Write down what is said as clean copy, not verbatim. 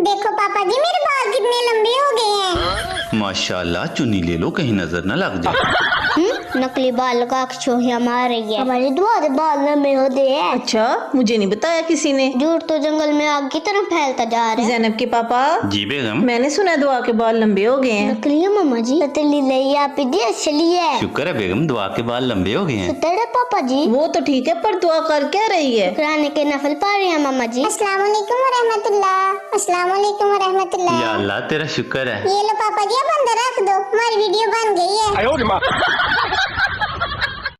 देखो पापा जी मेरे बाल कितने लंबे हो गए हैं। माशाल्लाह, चुन्नी ले लो कहीं नजर न लग जाए। नकली बाल लगा के चोहिया मार रही है। हमारी दुआ से बाल लंबे होते हैं। अच्छा, मुझे नहीं बताया किसी ने। झूठ तो जंगल में आग की तरह फैलता जा रहा है। जैनब के पापा, जी बेगम। मैंने सुना दुआ के बाल लंबे हो गए हैं। नकली है मामा जी। पतली नहीं आप असली है। शुक्र है बेगम, दुआ के बाल लंबे हो गए हैं। तेरे पापा जी वो तो ठीक है, पर दुआ कर क्या रही है? कुरान के नफल पढ़ रहे हैं मामा जी। अस्सलाम वालेकुम व रहमतुल्लाह। अस्सलाम वालेकुम व रहमतुल्लाह। या अल्लाह, तेरा शुक्र है। ये लो पापा जी, अब अंदर रख दो, हमारी वीडियो बन गई है।